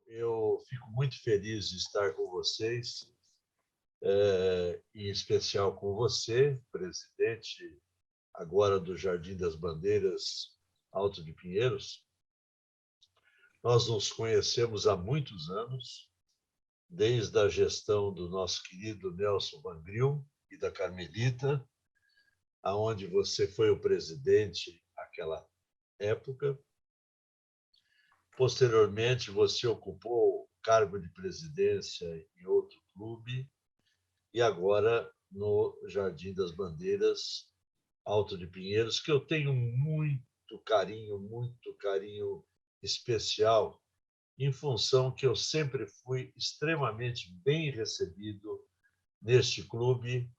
Eu fico muito feliz de estar com vocês, em especial com você, presidente agora do Jardim das Bandeiras, Alto de Pinheiros. Nós nos conhecemos há muitos anos, desde a gestão do nosso querido Nelson Mangril e da Carmelita, aonde você foi o presidente naquela época. Posteriormente, você ocupou o cargo de presidência em outro clube e agora no Jardim das Bandeiras, Alto de Pinheiros, que eu tenho muito carinho especial, em função que eu sempre fui extremamente bem recebido neste clube,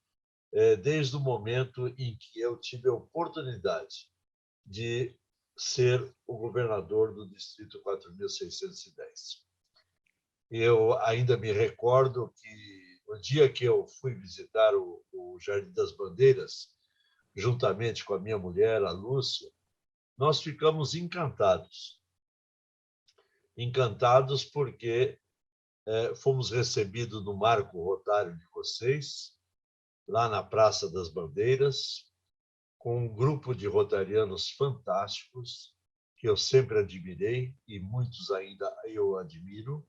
desde o momento em que eu tive a oportunidade de ser o governador do Distrito 4.610. Eu ainda me recordo que o dia que eu fui visitar o Jardim das Bandeiras, juntamente com a minha mulher, a Lúcia, nós ficamos encantados. Encantados porque fomos recebidos no marco rotário de vocês, lá na Praça das Bandeiras, com um grupo de rotarianos fantásticos, que eu sempre admirei, e muitos ainda eu admiro.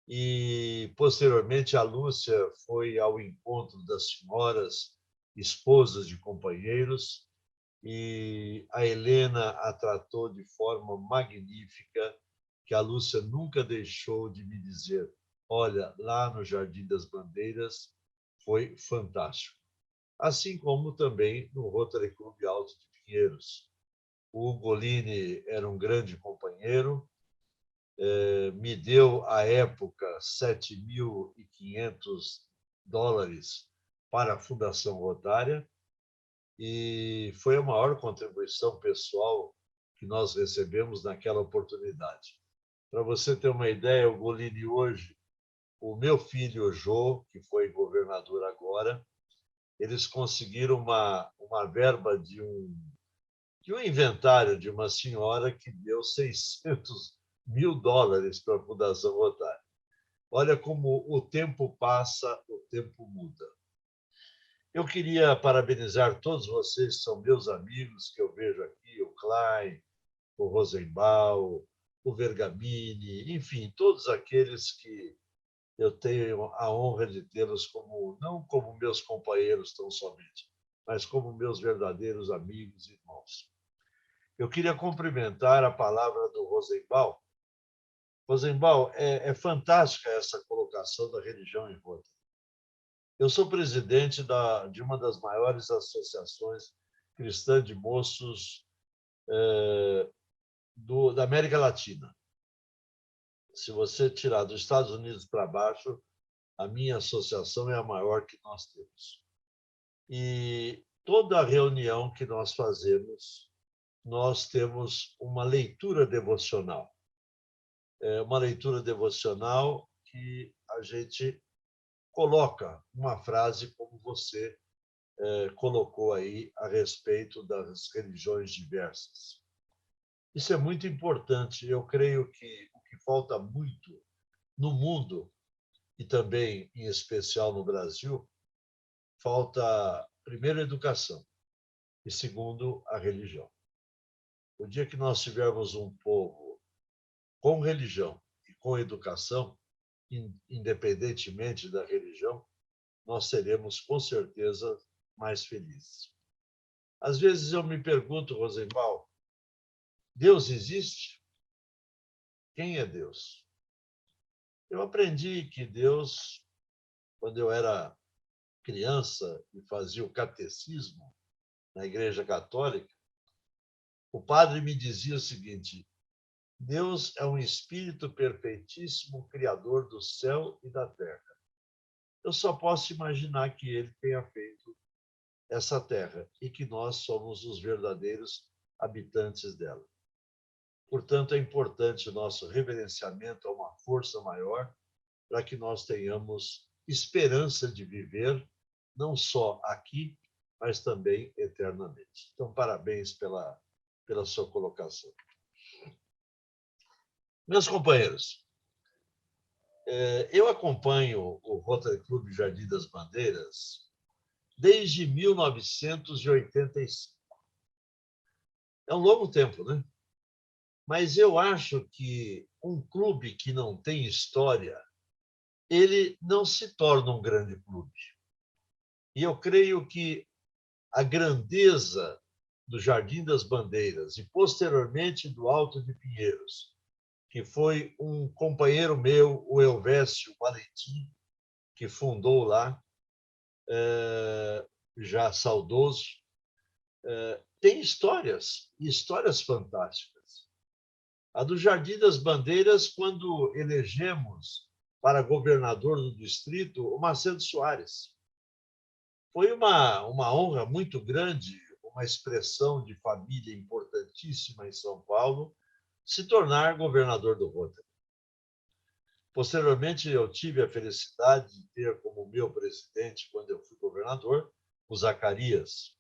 E, posteriormente, a Lúcia foi ao encontro das senhoras, esposas de companheiros, e a Helena a tratou de forma magnífica, que a Lúcia nunca deixou de me dizer: olha, lá no Jardim das Bandeiras foi fantástico. Assim como também no Rotary Club Alto de Pinheiros. O Ugolini era um grande companheiro, me deu, à época, $7.500 para a Fundação Rotária, e foi a maior contribuição pessoal que nós recebemos naquela oportunidade. Para você ter uma ideia, o Golini hoje, o meu filho Jô, que foi governador agora, eles conseguiram uma verba de um inventário de uma senhora que deu $600.000 para a Fundação Rotária. Olha como o tempo passa, o tempo muda. Eu queria parabenizar todos vocês, que são meus amigos, que eu vejo aqui, o Klein, o Rosenbaum, o Vergamini, enfim, todos aqueles que eu tenho a honra de tê-los como, não como meus companheiros tão somente, mas como meus verdadeiros amigos e irmãos. Eu queria cumprimentar a palavra do Rosenbaum. Rosenbaum, é fantástica essa colocação da religião em Rotary. Eu sou presidente de uma das maiores associações cristãs de moços da América Latina. Se você tirar dos Estados Unidos para baixo, a minha associação é a maior que nós temos. E toda reunião que nós fazemos, nós temos uma leitura devocional. É uma leitura devocional que a gente coloca uma frase como você colocou aí a respeito das religiões diversas. Isso é muito importante. Eu creio que o que falta muito no mundo, e também, em especial, no Brasil, falta, primeiro, educação e, segundo, a religião. O dia que nós tivermos um povo com religião e com educação, independentemente da religião, nós seremos, com certeza, mais felizes. Às vezes eu me pergunto, Rosenbaum, Deus existe? Quem é Deus? Eu aprendi que Deus, quando eu era criança e fazia o catecismo na Igreja Católica, o padre me dizia o seguinte: Deus é um espírito perfeitíssimo, criador do céu e da terra. Eu só posso imaginar que ele tenha feito essa terra e que nós somos os verdadeiros habitantes dela. Portanto, é importante o nosso reverenciamento a uma força maior para que nós tenhamos esperança de viver não só aqui, mas também eternamente. Então, parabéns pela sua colocação. Meus companheiros, Eu acompanho o Rotary Club Jardim das Bandeiras desde 1985. É um longo tempo, né? Mas eu acho que um clube que não tem história, ele não se torna um grande clube. E eu creio que a grandeza do Jardim das Bandeiras e, posteriormente, do Alto de Pinheiros, que foi um companheiro meu, o Elvésio Valentim, que fundou lá, já saudoso, tem histórias, e histórias fantásticas. A do Jardim das Bandeiras, quando elegemos para governador do distrito o Macedo Soares. Foi uma honra muito grande, uma expressão de família importantíssima em São Paulo, se tornar governador do Rotary. Posteriormente, eu tive a felicidade de ter como meu presidente, quando eu fui governador, o Zacarias,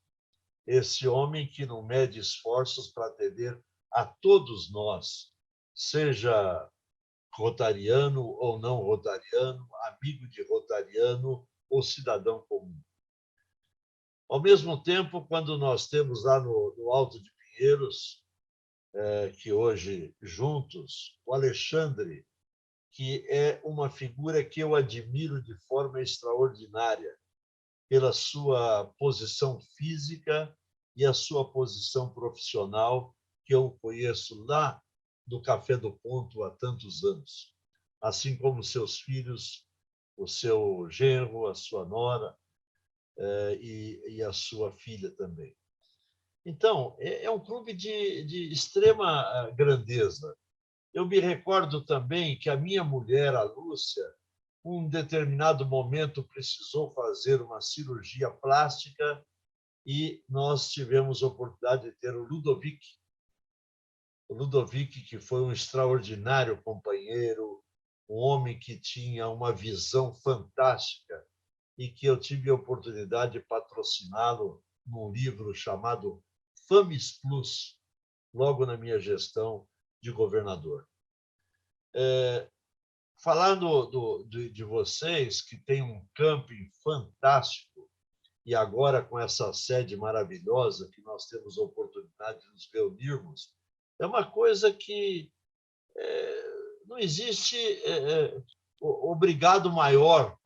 esse homem que não mede esforços para atender a todos nós, seja rotariano ou não rotariano, amigo de rotariano ou cidadão comum. Ao mesmo tempo, quando nós temos lá no Alto de Pinheiros, que hoje juntos, o Alexandre, que é uma figura que eu admiro de forma extraordinária, pela sua posição física e a sua posição profissional, que eu conheço lá do Café do Ponto há tantos anos, assim como seus filhos, o seu genro, a sua nora e a sua filha também. Então, é um clube de extrema grandeza. Eu me recordo também que a minha mulher, a Lúcia, um determinado momento precisou fazer uma cirurgia plástica e nós tivemos a oportunidade de ter o Ludovic, que foi um extraordinário companheiro, um homem que tinha uma visão fantástica e que eu tive a oportunidade de patrociná-lo num livro chamado Famis Plus, logo na minha gestão de governador. Falando de vocês, que tem um camping fantástico, e agora com essa sede maravilhosa que nós temos a oportunidade de nos reunirmos, é uma coisa que não existe obrigado maior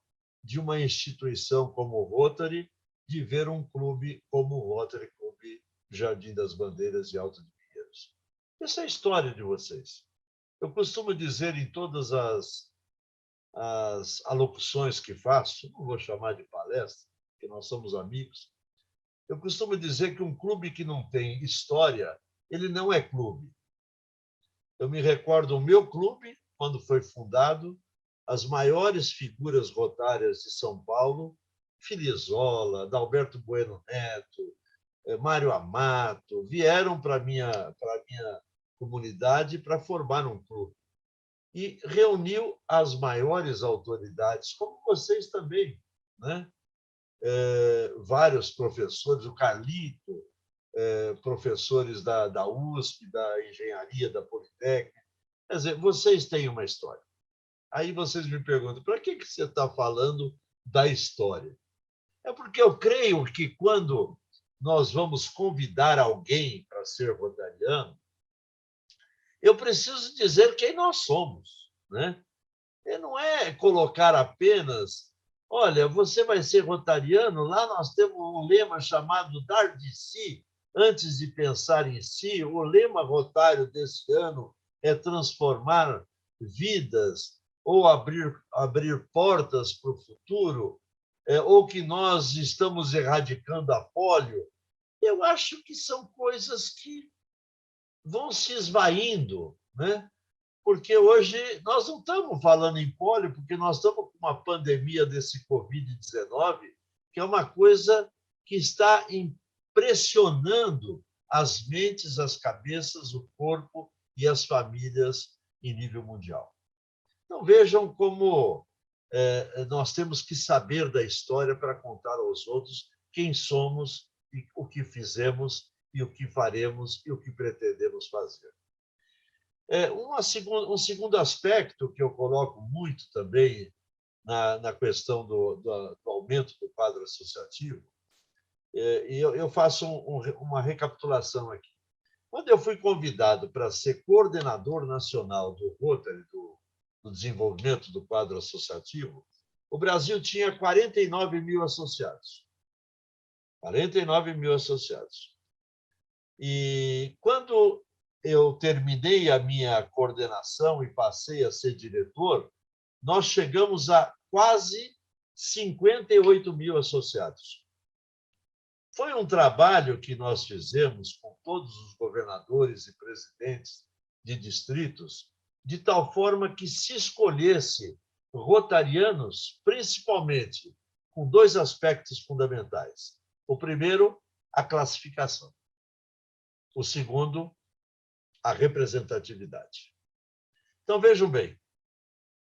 de uma instituição como o Rotary de ver um clube como o Rotary Clube Jardim das Bandeiras e Alto de Pinheiros. Essa é a história de vocês. Eu costumo dizer em todas as alocuções que faço, não vou chamar de palestra, porque nós somos amigos, eu costumo dizer que um clube que não tem história, ele não é clube. Eu me recordo o meu clube, quando foi fundado, as maiores figuras rotárias de São Paulo, Filizola, Dalberto Bueno Neto, Mário Amato, vieram para a minha comunidade para formar um clube. E reuniu as maiores autoridades, como vocês também, né? Vários professores, o Carlito, professores da USP, da Engenharia, da Politécnica. Quer dizer, vocês têm uma história. Aí vocês me perguntam, para que você está falando da história? É porque eu creio que quando nós vamos convidar alguém para ser rotariano, eu preciso dizer quem nós somos, né? E não é colocar apenas, olha, você vai ser rotariano, lá nós temos um lema chamado dar de si, antes de pensar em si. O lema rotário desse ano é transformar vidas ou abrir portas para o futuro, ou que nós estamos erradicando a polio. Eu acho que são coisas que vão se esvaindo, né? Porque hoje nós não estamos falando em polio, porque nós estamos com uma pandemia desse Covid-19, que é uma coisa que está impressionando as mentes, as cabeças, o corpo e as famílias em nível mundial. Então, vejam como nós temos que saber da história para contar aos outros quem somos, e o que fizemos, e o que faremos, e o que pretendemos fazer. Um segundo aspecto que eu coloco muito também na questão do aumento do quadro associativo, e eu faço uma recapitulação aqui. Quando eu fui convidado para ser coordenador nacional do Rotary, do desenvolvimento do quadro associativo, o Brasil tinha 49 mil associados. 49 mil associados. E quando eu terminei a minha coordenação e passei a ser diretor, nós chegamos a quase 58 mil associados. Foi um trabalho que nós fizemos com todos os governadores e presidentes de distritos, de tal forma que se escolhesse rotarianos, principalmente com dois aspectos fundamentais. O primeiro, a classificação. O segundo, a representatividade. Então, vejam bem,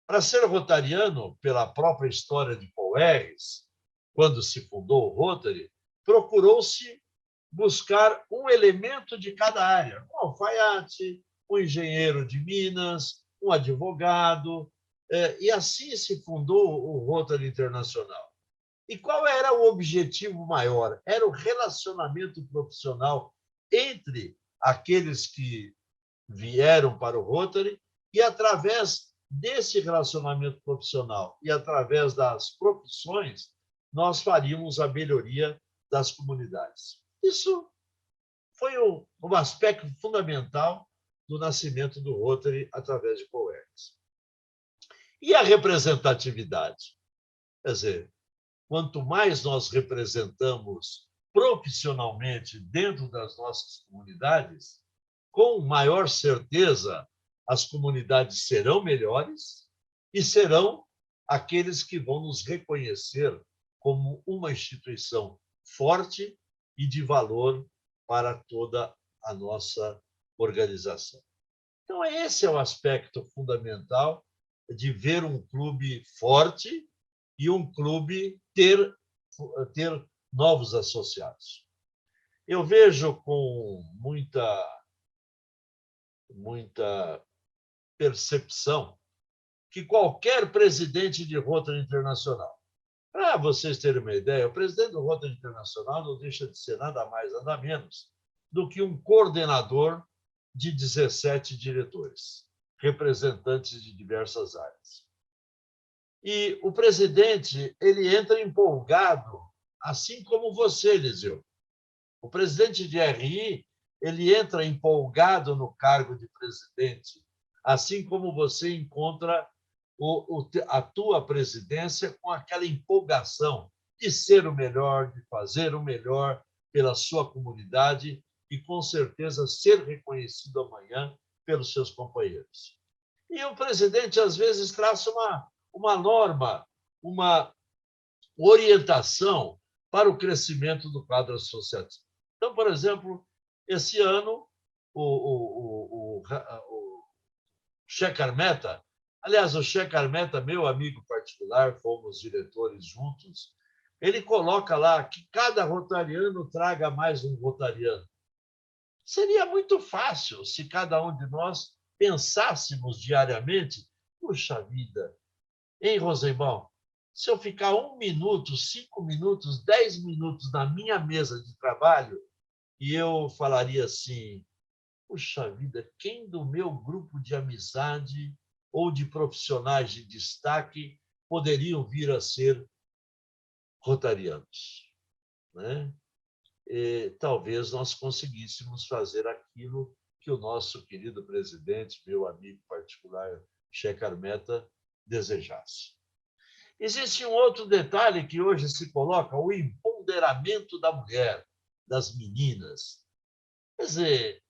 para ser rotariano, pela própria história de Paul Harris, quando se fundou o Rotary, procurou-se buscar um elemento de cada área, um alfaiate, um engenheiro de Minas, um advogado, e assim se fundou o Rotary Internacional. E qual era o objetivo maior? Era o relacionamento profissional entre aqueles que vieram para o Rotary e, através desse relacionamento profissional e através das profissões, nós faríamos a melhoria das comunidades. Isso foi um aspecto fundamental do nascimento do Rotary através de Paul Harris. E a representatividade? Quer dizer, quanto mais nós representamos profissionalmente dentro das nossas comunidades, com maior certeza as comunidades serão melhores e serão aqueles que vão nos reconhecer como uma instituição forte e de valor para toda a nossa organização. Então, esse é o aspecto fundamental de ver um clube forte e um clube ter novos associados. Eu vejo com muita percepção que qualquer presidente de Rotary Internacional, para vocês terem uma ideia, o presidente do Rotary Internacional não deixa de ser nada mais, nada menos do que um coordenador de 17 diretores, representantes de diversas áreas. E o presidente, ele entra empolgado, assim como você, Eliseu. O presidente de RI, ele entra empolgado no cargo de presidente, assim como você encontra a tua presidência com aquela empolgação de ser o melhor, de fazer o melhor pela sua comunidade e, com certeza, ser reconhecido amanhã pelos seus companheiros. E o presidente, às vezes, traça uma norma, uma orientação para o crescimento do quadro associativo. Então, por exemplo, esse ano, o Shekhar Mehta, aliás, o Shekhar Mehta, meu amigo particular, fomos diretores juntos, ele coloca lá que cada rotariano traga mais um rotariano. Seria muito fácil se cada um de nós pensássemos diariamente, puxa vida, hein, Rosenbaum? Se eu ficar 1 minuto, 5 minutos, 10 minutos na minha mesa de trabalho, e eu falaria assim, puxa vida, quem do meu grupo de amizade ou de profissionais de destaque poderiam vir a ser rotarianos, né? E talvez nós conseguíssemos fazer aquilo que o nosso querido presidente, meu amigo particular, Shekhar Mehta, desejasse. Existe um outro detalhe que hoje se coloca, o empoderamento da mulher, das meninas. Quer dizer,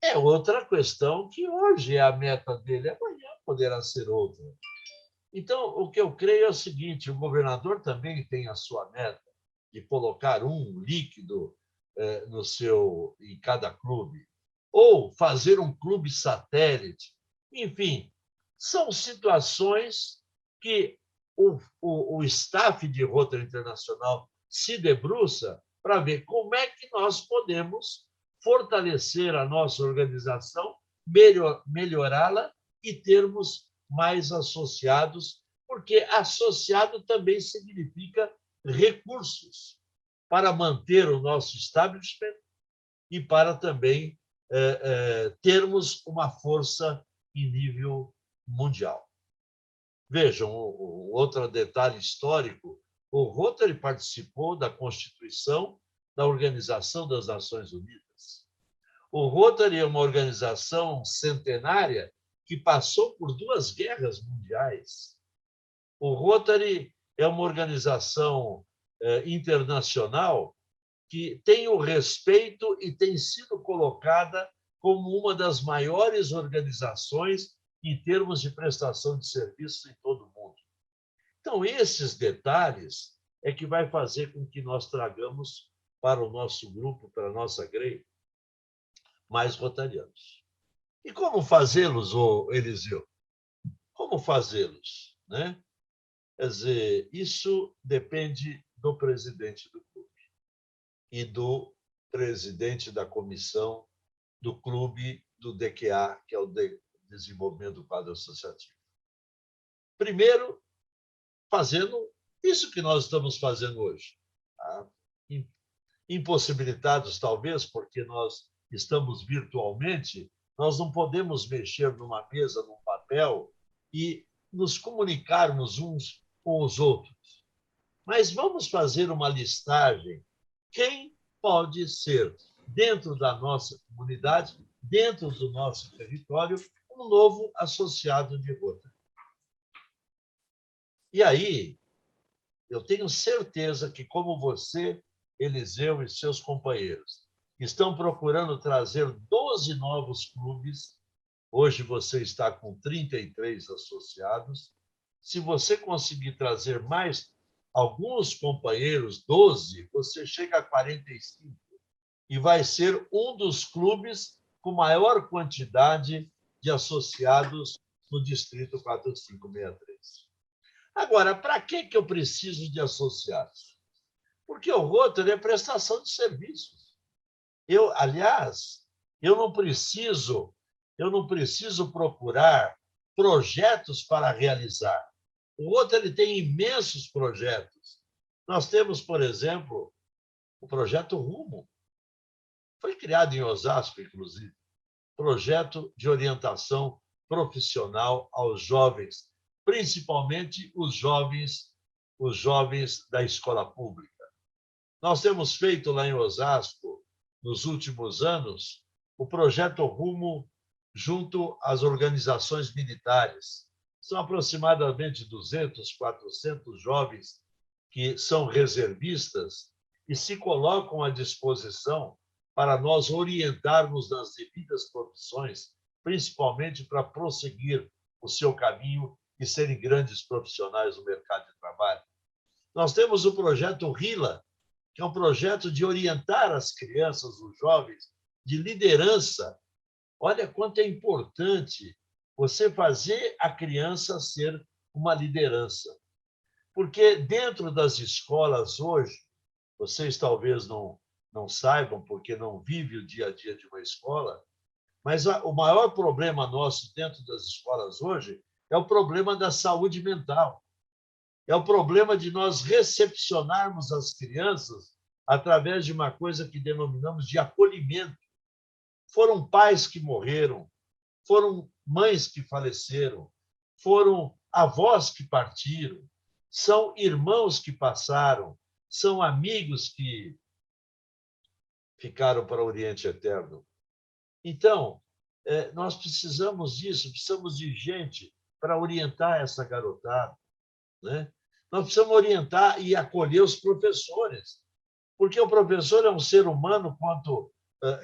é outra questão que hoje é a meta dele, amanhã poderá ser outra. Então, o que eu creio é o seguinte, o governador também tem a sua meta de colocar um líquido em cada clube, ou fazer um clube satélite. Enfim, são situações que o staff de Rotary Internacional se debruça para ver como é que nós podemos fortalecer a nossa organização melhorá-la e termos mais associados, porque associado também significa recursos para manter o nosso establishment e para também termos uma força em nível mundial. Vejam, outro detalhe histórico, o Rotary participou da Constituição da Organização das Nações Unidas. O Rotary é uma organização centenária que passou por 2 guerras mundiais. O Rotary é uma organização internacional que tem o respeito e tem sido colocada como uma das maiores organizações em termos de prestação de serviços em todo o mundo. Então, esses detalhes é que vai fazer com que nós tragamos para o nosso grupo, para a nossa grade, mais rotarianos. E como fazê-los, Eliseu? Como fazê-los, né? Quer dizer, isso depende do presidente do clube e do presidente da comissão do clube do DQA, que é o Desenvolvimento do Quadro Associativo. Primeiro, fazendo isso que nós estamos fazendo hoje. Tá? Impossibilitados, talvez, porque nós estamos virtualmente, nós não podemos mexer numa mesa, num papel e nos comunicarmos uns com os outros. Mas vamos fazer uma listagem. Quem pode ser, dentro da nossa comunidade, dentro do nosso território, um novo associado de Rotary? E aí, eu tenho certeza que, como você, Eliseu e seus companheiros, estão procurando trazer 12 novos clubes, hoje você está com 33 associados, se você conseguir trazer mais alguns companheiros, 12, você chega a 45, e vai ser um dos clubes com maior quantidade de associados no Distrito 4563. Agora, para que eu preciso de associados? Porque o Rotary é prestação de serviços. Aliás, eu não preciso procurar projetos para realizar. O Rotary tem imensos projetos. Nós temos, por exemplo, o projeto Rumo. Foi criado em Osasco, inclusive. Projeto de orientação profissional aos jovens, principalmente os jovens da escola pública. Nós temos feito lá em Osasco, nos últimos anos, o projeto Rumo junto às organizações militares. São aproximadamente 200, 400 jovens que são reservistas e se colocam à disposição para nós orientarmos nas devidas profissões, principalmente para prosseguir o seu caminho e serem grandes profissionais no mercado de trabalho. Nós temos o projeto RILA, que é um projeto de orientar as crianças, os jovens, de liderança. Olha quanto é importante você fazer a criança ser uma liderança. Porque dentro das escolas hoje, vocês talvez não saibam, porque não vivem o dia a dia de uma escola, mas o maior problema nosso dentro das escolas hoje é o problema da saúde mental. É o problema de nós recepcionarmos as crianças através de uma coisa que denominamos de acolhimento. Foram pais que morreram, foram mães que faleceram, foram avós que partiram, são irmãos que passaram, são amigos que ficaram para o Oriente Eterno. Então, nós precisamos disso, precisamos de gente para orientar essa garotada, né? Nós precisamos orientar e acolher os professores, porque o professor é um ser humano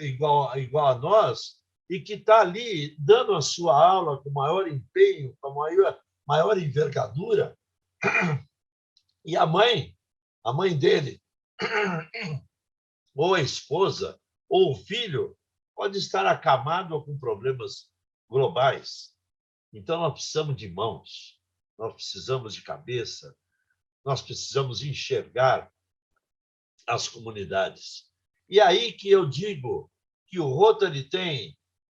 igual a nós e que está ali dando a sua aula com maior empenho, com maior envergadura. E a mãe dele, ou a esposa, ou o filho, pode estar acamado ou com problemas globais. Então, nós precisamos de mãos, nós precisamos de cabeça, nós precisamos enxergar as comunidades. E aí que eu digo que o Rotary tem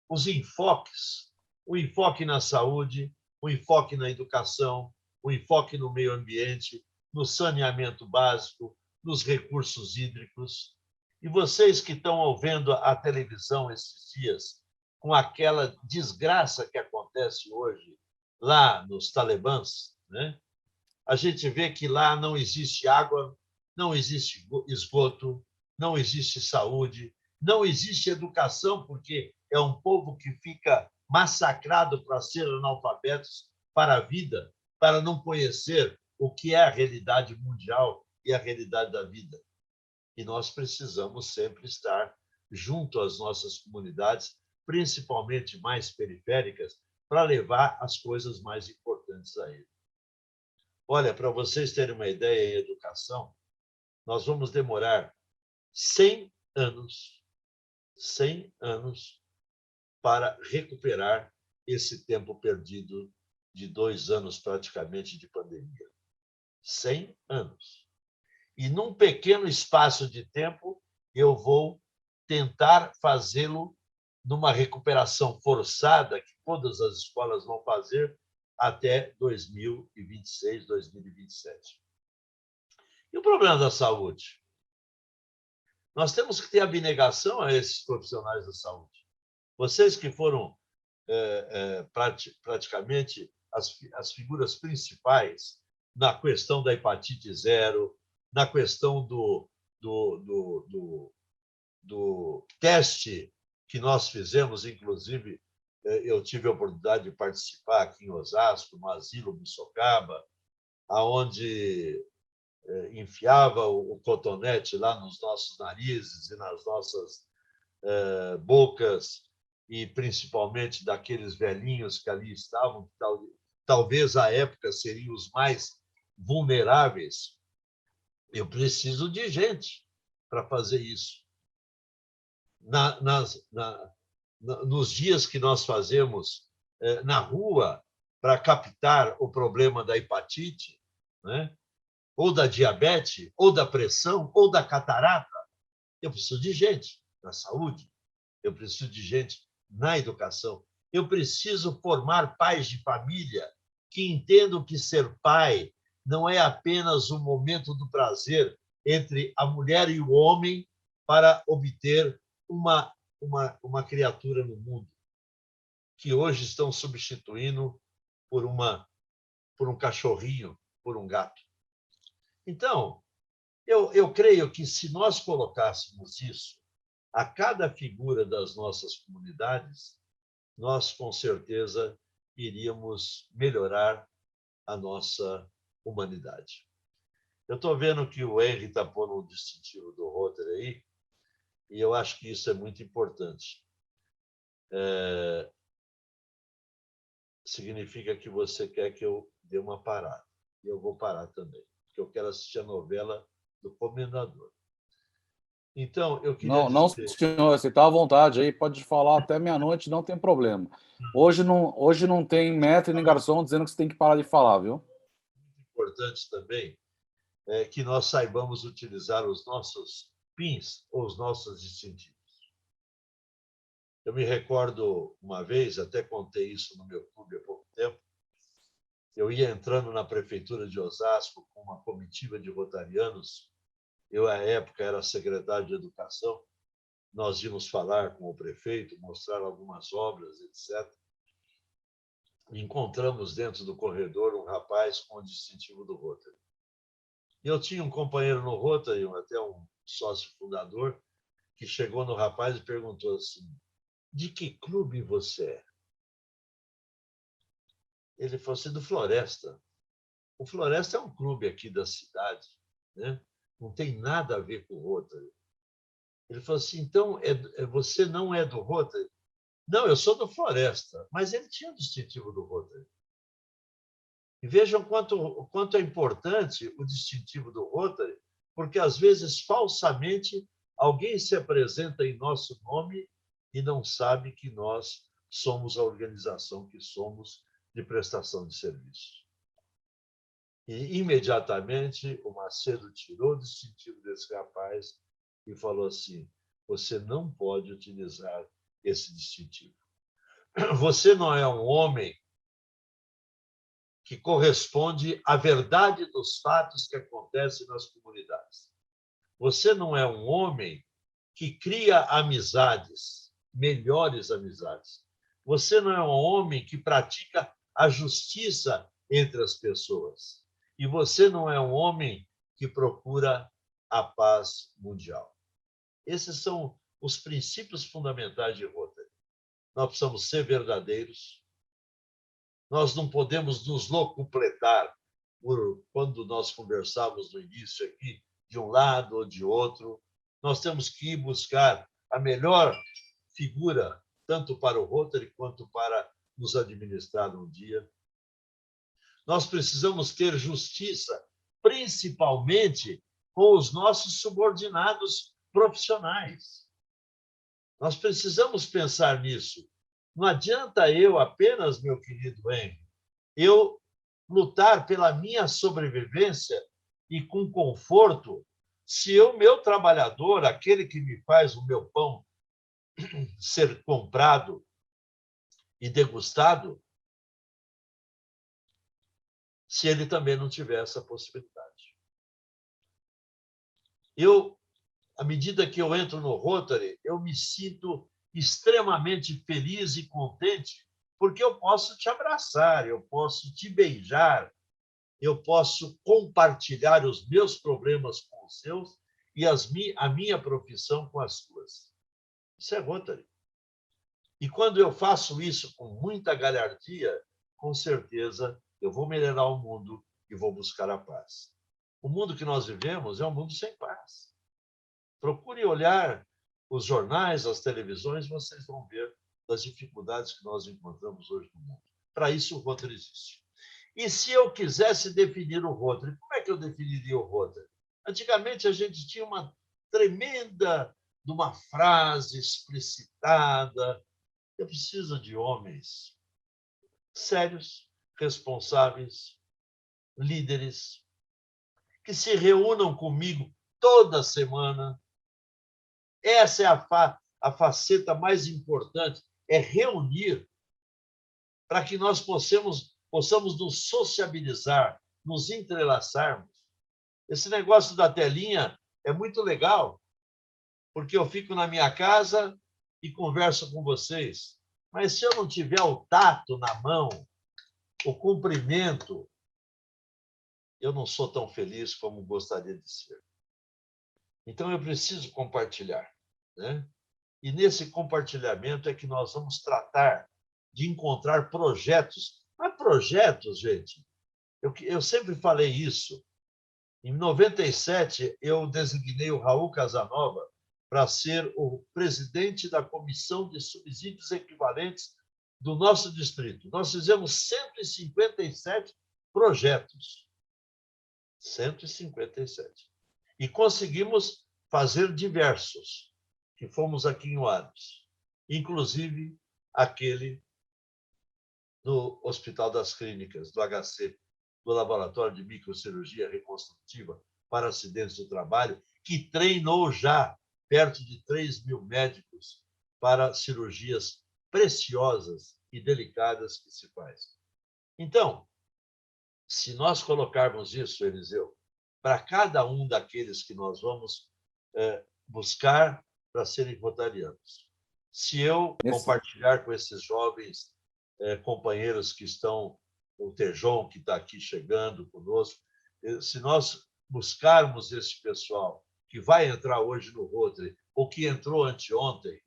os enfoques, o enfoque na saúde, o enfoque na educação, o enfoque no meio ambiente, no saneamento básico, nos recursos hídricos. E vocês que estão vendo a televisão esses dias, com aquela desgraça que acontece hoje lá nos Talibãs, né? A gente vê que lá não existe água, não existe esgoto, não existe saúde, não existe educação, porque é um povo que fica massacrado para ser analfabetos para a vida, para não conhecer o que é a realidade mundial e a realidade da vida. E nós precisamos sempre estar junto às nossas comunidades, principalmente mais periféricas, para levar as coisas mais importantes a eles. Olha, para vocês terem uma ideia em educação, nós vamos demorar 100 anos para recuperar esse tempo perdido de 2 anos praticamente de pandemia. 100 anos. E num pequeno espaço de tempo, eu vou tentar fazê-lo numa recuperação forçada, que todas as escolas vão fazer até 2026, 2027. E o problema da saúde? Nós temos que ter abnegação a esses profissionais da saúde. Vocês que foram praticamente as figuras principais na questão da hepatite zero, na questão do teste que nós fizemos, inclusive, eu tive a oportunidade de participar aqui em Osasco, no Asilo Bussocaba, aonde enfiava o cotonete lá nos nossos narizes e nas nossas bocas, e principalmente daqueles velhinhos que ali estavam, que talvez à época seriam os mais vulneráveis. Eu preciso de gente para fazer isso. Nos dias que nós fazemos na rua para captar o problema da hepatite, né? Ou da diabetes, ou da pressão, ou da catarata, eu preciso de gente na saúde, eu preciso de gente na educação, eu preciso formar pais de família que entendam que ser pai não é apenas um momento do prazer entre a mulher e o homem para obter uma criatura no mundo, que hoje estão substituindo por um cachorrinho, por um gato. Então, eu creio que se nós colocássemos isso a cada figura das nossas comunidades, nós, com certeza, iríamos melhorar a nossa humanidade. Eu estou vendo que o Henry está pondo um distintivo do Rotary aí, e eu acho que isso é muito importante. Significa que você quer que eu dê uma parada. E eu vou parar também, porque eu quero assistir a novela do Comendador. Então, eu queria Não, não, dizer... senhor, você está à vontade aí, pode falar até meia-noite, não tem problema. Hoje não tem mestre nem garçom dizendo que você tem que parar de falar, viu? Importante também é que nós saibamos utilizar os nossos pins ou os nossos distintivos. Eu me recordo uma vez, até contei isso no meu clube há pouco tempo, eu ia entrando na prefeitura de Osasco com uma comitiva de rotarianos, eu, à época, era secretário de Educação, nós íamos falar com o prefeito, mostrar algumas obras, etc. E encontramos dentro do corredor um rapaz com o distintivo do Rotary. E eu tinha um companheiro no Rotary, até um sócio fundador, que chegou no rapaz e perguntou assim: de que clube você é? Ele falou assim: do Floresta. O Floresta é um clube aqui da cidade, né? Não tem nada a ver com o Rotary. Ele falou assim: então você não é do Rotary? Não, eu sou do Floresta, mas ele tinha o distintivo do Rotary. E vejam quanto é importante o distintivo do Rotary, porque às vezes falsamente alguém se apresenta em nosso nome e não sabe que nós somos a organização que somos de prestação de serviços. E imediatamente o Macedo tirou o distintivo desse rapaz e falou assim: você não pode utilizar esse distintivo. você não é um homem que corresponde à verdade dos fatos que acontecem nas comunidades. Você não é um homem que cria amizades, melhores amizades. Você não é um homem que pratica a justiça entre as pessoas. E você não é um homem que procura a paz mundial. Esses são os princípios fundamentais de Rotary. Nós precisamos ser verdadeiros. Nós não podemos nos locupletar por quando nós conversamos no início aqui, de um lado ou de outro. Nós temos que ir buscar a melhor figura, tanto para o Rotary quanto para nos administrar um dia. Nós precisamos ter justiça, principalmente com os nossos subordinados profissionais. Nós precisamos pensar nisso. Não adianta eu apenas, meu querido Henry, eu lutar pela minha sobrevivência e com conforto, se o meu trabalhador, aquele que me faz o meu pão ser comprado e degustado, se ele também não tiver essa possibilidade. À medida que eu entro no Rotary, eu me sinto extremamente feliz e contente, porque eu posso te abraçar, eu posso te beijar, eu posso compartilhar os meus problemas com os seus e a minha profissão com as suas. Isso é Rotary. E quando eu faço isso com muita galhardia, com certeza eu vou melhorar o mundo e vou buscar a paz. O mundo que nós vivemos é um mundo sem paz. Procure olhar os jornais, as televisões, vocês vão ver das dificuldades que nós encontramos hoje no mundo. Para isso, o Rotary existe. E se eu quisesse definir o Rotary, como é que eu definiria o Rotary? Antigamente, a gente tinha uma tremenda de uma frase explicitada. Eu preciso de homens sérios, responsáveis, líderes, que se reúnam comigo toda semana. Essa é a faceta mais importante, é reunir para que nós possamos nos sociabilizar, nos entrelaçarmos. Esse negócio da telinha é muito legal, porque eu fico na minha casa e converso com vocês. Mas se eu não tiver o tato na mão, o cumprimento, eu não sou tão feliz como gostaria de ser. Então, eu preciso compartilhar, né? E nesse compartilhamento é que nós vamos tratar de encontrar projetos. Mas projetos, gente, eu sempre falei isso. Em 97, eu designei o Raul Casanova para ser o presidente da Comissão de Subsídios Equivalentes do nosso distrito. Nós fizemos 157 projetos. 157. E conseguimos fazer diversos, que fomos aqui em Oados, inclusive aquele do Hospital das Clínicas, do HC, do Laboratório de Microcirurgia Reconstrutiva para Acidentes do Trabalho, que treinou já perto de 3.000 médicos para cirurgias preciosas e delicadas que se faz. Então, se nós colocarmos isso, Eliseu, para cada um daqueles que nós vamos buscar para serem rotarianos, se eu compartilhar com esses jovens companheiros que estão, o Tejon, que está aqui chegando conosco, se nós buscarmos esse pessoal que vai entrar hoje no Rotary, ou que entrou anteontem,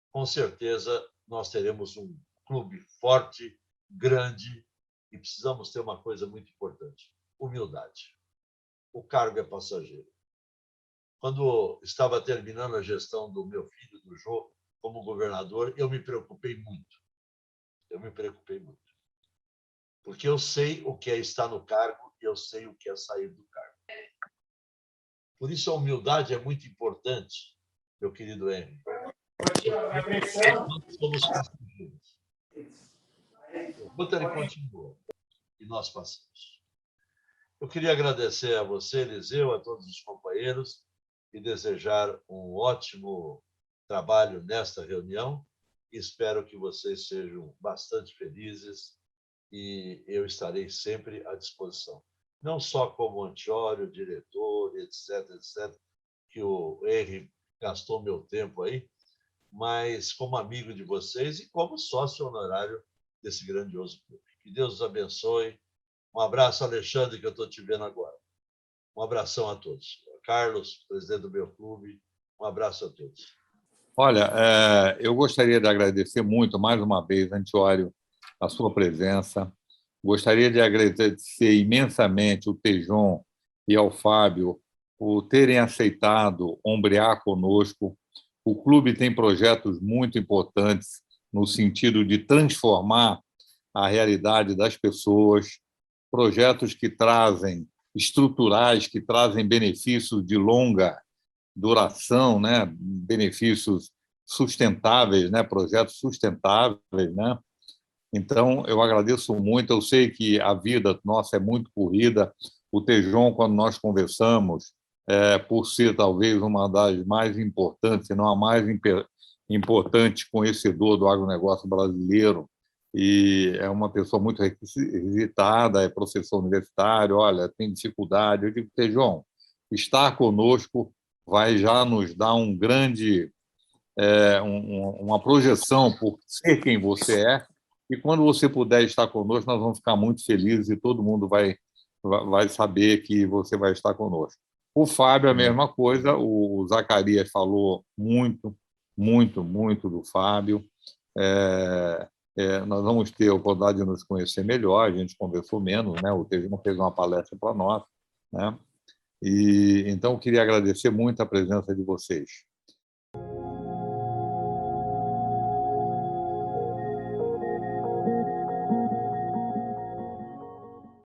com certeza nós teremos um clube forte, grande, e precisamos ter uma coisa muito importante: humildade. O cargo é passageiro. Quando estava terminando a gestão do meu filho, do Jô, como governador, eu me preocupei muito. Porque eu sei o que é estar no cargo e eu sei o que é sair do cargo. Por isso, a humildade é muito importante, meu querido Henry. Nós somos passageiros. O Rotary continua e nós passamos. Eu queria agradecer a você, Eliseu, a todos os companheiros e desejar um ótimo trabalho nesta reunião Espero que vocês sejam bastante felizes e eu estarei sempre à disposição. Não só como antiório, diretor, etc., etc., que o Henry gastou meu tempo aí, mas como amigo de vocês e como sócio honorário desse grandioso clube. Que Deus os abençoe. Um abraço, Alexandre, que eu estou te vendo agora. Um abração a todos. Carlos, presidente do meu clube, um abraço a todos. Olha, eu gostaria de agradecer muito, mais uma vez, Antiório, a sua presença. Gostaria de agradecer imensamente o Tejon e ao Fábio por terem aceitado ombrear conosco. O clube tem projetos muito importantes no sentido de transformar a realidade das pessoas, projetos que trazem estruturais, que trazem benefícios de longa duração, né? Benefícios sustentáveis, né? Projetos sustentáveis, né? Então, eu agradeço muito. Eu sei que a vida nossa é muito corrida. O Tejon, quando nós conversamos, por ser talvez uma das mais importantes, se não a mais importante conhecedor do agronegócio brasileiro, e é uma pessoa muito requisitada, é professor universitário, olha, tem dificuldade. Eu digo, Tejon, estar conosco vai já nos dar uma projeção por ser quem você é, e quando você puder estar conosco, nós vamos ficar muito felizes e todo mundo vai saber que você vai estar conosco. O Fábio, a mesma coisa, o Zacarias falou muito, muito, muito do Fábio. Nós vamos ter a oportunidade de nos conhecer melhor, a gente conversou menos, né? O Tejo fez uma palestra para nós, né? E então, eu queria agradecer muito a presença de vocês.